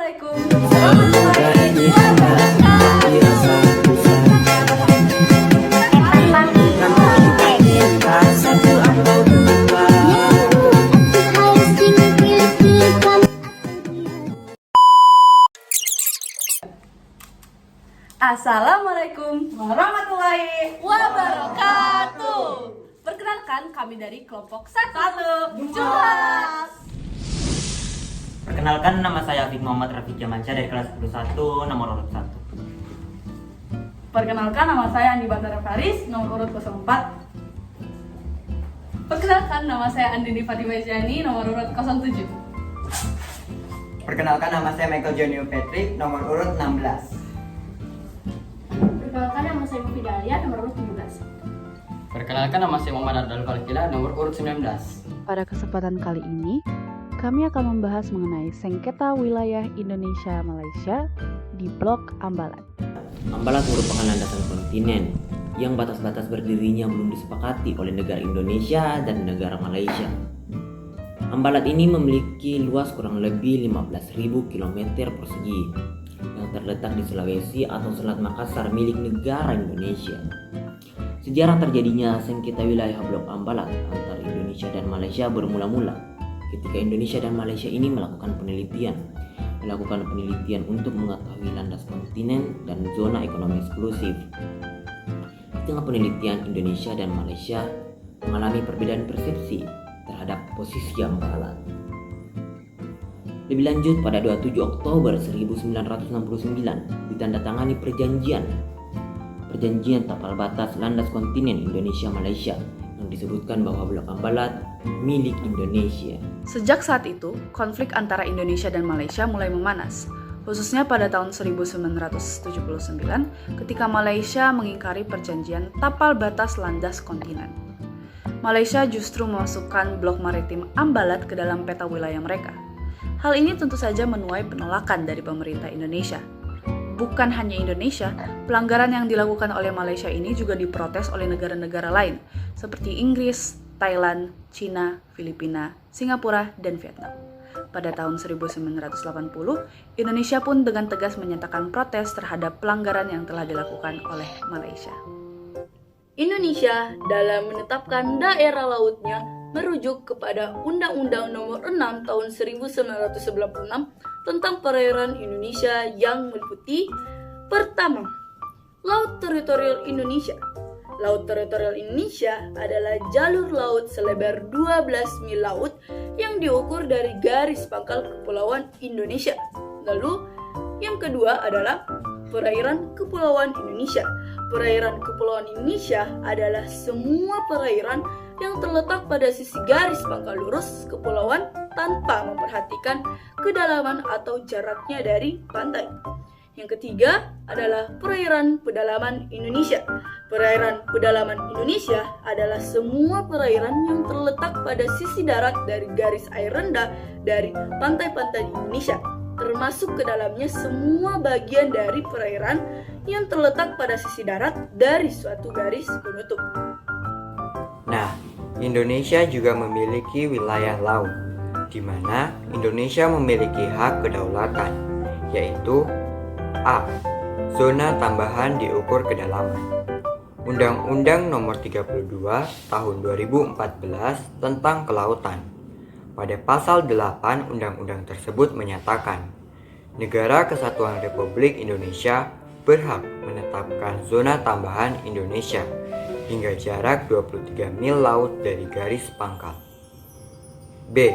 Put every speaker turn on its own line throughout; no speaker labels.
Assalamualaikum warahmatullahi Assalamualaikum warahmatullahi wabarakatuh. Perkenalkan, kami dari kelompok 1 Jelas.
Perkenalkan, nama saya Afif Muhammad Rafiq Jamansyah dari kelas 11 nomor urut 1.
Perkenalkan, nama saya Andi Batara Faris, nomor urut 04. Perkenalkan, nama saya Andini Fatimah Jani, nomor urut 07.
Perkenalkan, nama saya Michael Jonio Patrick, nomor urut 16.
Perkenalkan, nama saya Mufi Dahlia, nomor urut 17.
Perkenalkan, nama saya Muhammad Abdul Falkila, nomor urut 19.
Pada kesempatan kali ini, kami akan membahas mengenai sengketa wilayah Indonesia-Malaysia di Blok Ambalat.
Ambalat merupakan landasan kontinen yang batas-batas berdirinya belum disepakati oleh negara Indonesia dan negara Malaysia. Ambalat ini memiliki luas kurang lebih 15.000 km persegi yang terletak di Sulawesi atau Selat Makassar milik negara Indonesia. Sejarah terjadinya sengketa wilayah Blok Ambalat antara Indonesia dan Malaysia bermula-mula ketika Indonesia dan Malaysia ini melakukan penelitian untuk mengetahui landas kontinen dan zona ekonomi eksklusif. Di tengah penelitian, Indonesia dan Malaysia mengalami perbedaan persepsi terhadap posisi Ambalat. Lebih lanjut, pada 27 Oktober 1969 ditandatangani perjanjian tapal batas landas kontinen Indonesia-Malaysia yang disebutkan bahwa Blok Ambalat milik Indonesia.
Sejak saat itu, konflik antara Indonesia dan Malaysia mulai memanas, khususnya pada tahun 1979 ketika Malaysia mengingkari perjanjian tapal batas landas kontinen. Malaysia justru memasukkan blok maritim Ambalat ke dalam peta wilayah mereka. Hal ini tentu saja menuai penolakan dari pemerintah Indonesia. Bukan hanya Indonesia, pelanggaran yang dilakukan oleh Malaysia ini juga diprotes oleh negara-negara lain seperti Inggris, Thailand, Cina, Filipina, Singapura, dan Vietnam. Pada tahun 1980, Indonesia pun dengan tegas menyatakan protes terhadap pelanggaran yang telah dilakukan oleh Malaysia.
Indonesia dalam menetapkan daerah lautnya merujuk kepada Undang-Undang Nomor 6 Tahun 1996 tentang perairan Indonesia yang meliputi: pertama, Laut Teritorial Indonesia. Laut Teritorial Indonesia adalah jalur laut selebar 12 mil laut yang diukur dari garis pangkal Kepulauan Indonesia. Lalu, yang kedua adalah perairan Kepulauan Indonesia. Perairan Kepulauan Indonesia adalah semua perairan yang terletak pada sisi garis pangkal lurus kepulauan tanpa memperhatikan kedalaman atau jaraknya dari pantai. Yang ketiga adalah perairan pedalaman Indonesia. Perairan pedalaman Indonesia adalah semua perairan yang terletak pada sisi darat dari garis air rendah dari pantai-pantai Indonesia, termasuk ke dalamnya semua bagian dari perairan yang terletak pada sisi darat dari suatu garis penutup.
Nah, Indonesia juga memiliki wilayah laut, di mana Indonesia memiliki hak kedaulatan, yaitu A. Zona tambahan diukur kedalaman. Undang-Undang Nomor 32 Tahun 2014 tentang Kelautan. Pada pasal 8 undang-undang tersebut menyatakan, Negara Kesatuan Republik Indonesia berhak menetapkan zona tambahan Indonesia hingga jarak 23 mil laut dari garis pangkal. B.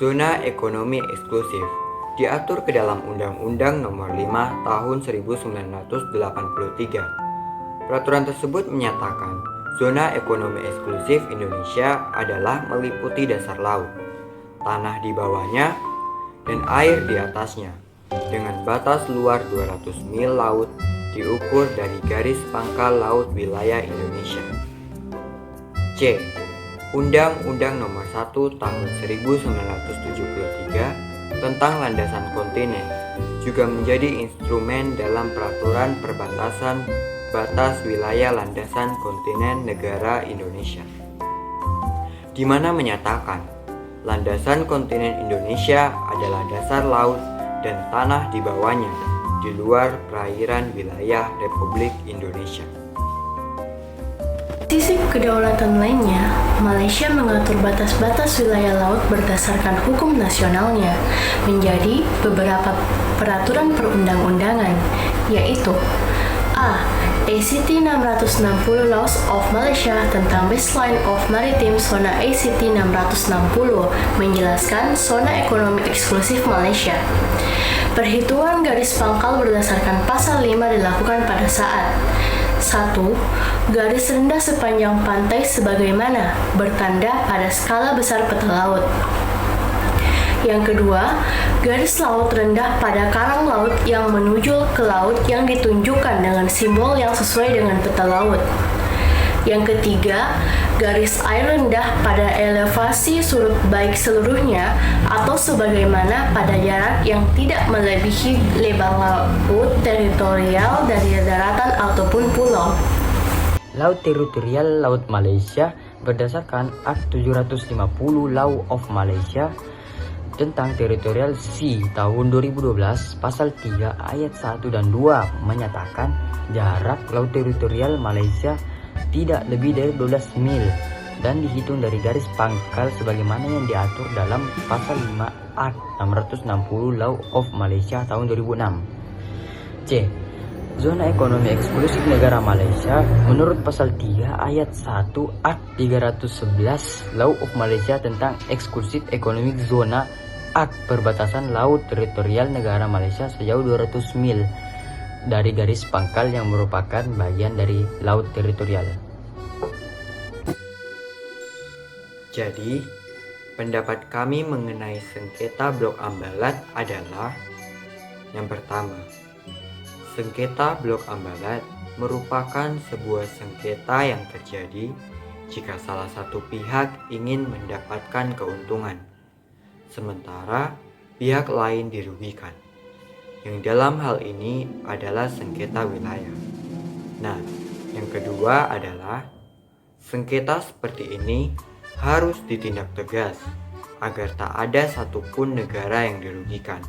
Zona ekonomi eksklusif diatur ke dalam Undang-Undang Nomor 5 Tahun 1983. Peraturan tersebut menyatakan zona ekonomi eksklusif Indonesia adalah meliputi dasar laut, tanah di bawahnya, dan air di atasnya, dengan batas luar 200 mil laut diukur dari garis pangkal laut wilayah Indonesia. C. Undang-Undang Nomor 1 Tahun 1973 tentang landasan kontinen juga menjadi instrumen dalam peraturan perbatasan batas wilayah landasan kontinen negara Indonesia, di mana menyatakan landasan kontinen Indonesia adalah dasar laut dan tanah di bawahnya di luar perairan wilayah Republik Indonesia.
Sisi kedaulatan lainnya, Malaysia mengatur batas-batas wilayah laut berdasarkan hukum nasionalnya menjadi beberapa peraturan perundang-undangan, yaitu A. ACT 660 Laws of Malaysia tentang Baseline of Maritime Zona ACT 660 menjelaskan zona ekonomi eksklusif Malaysia. Perhitungan garis pangkal berdasarkan pasal 5 dilakukan pada saat 1. Garis rendah sepanjang pantai sebagaimana bertanda pada skala besar peta laut. Yang kedua, garis laut rendah pada karang laut yang menuju ke laut yang ditunjukkan dengan simbol yang sesuai dengan peta laut. Yang ketiga, garis air rendah pada elevasi surut baik seluruhnya atau sebagaimana pada jarak yang tidak melebihi lebar laut teritorial dari daratan ataupun pulau.
Laut teritorial Laut Malaysia berdasarkan Akt 750 Law of Malaysia tentang Territorial Sea tahun 2012 pasal 3 ayat 1 dan 2 menyatakan jarak laut teritorial Malaysia tidak lebih dari 12 mil dan dihitung dari garis pangkal sebagaimana yang diatur dalam pasal 5 Akt 660 Law of Malaysia tahun 2006. C. Zona ekonomi eksklusif negara Malaysia menurut pasal 3 ayat 1 Akt 311 Law of Malaysia tentang eksklusif ekonomi zona Akt perbatasan laut teritorial negara Malaysia sejauh 200 mil dari garis pangkal yang merupakan bagian dari laut teritorial.
Jadi, pendapat kami mengenai sengketa Blok Ambalat adalah yang pertama, sengketa Blok Ambalat merupakan sebuah sengketa yang terjadi jika salah satu pihak ingin mendapatkan keuntungan, sementara pihak lain dirugikan. Yang dalam hal ini adalah sengketa wilayah. Nah, yang kedua adalah sengketa seperti ini harus ditindak tegas agar tak ada satupun negara yang dirugikan.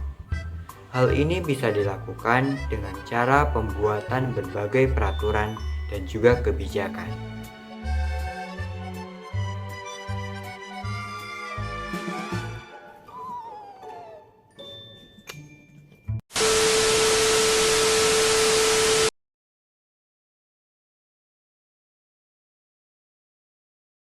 Hal ini bisa dilakukan dengan cara pembuatan berbagai peraturan dan juga kebijakan.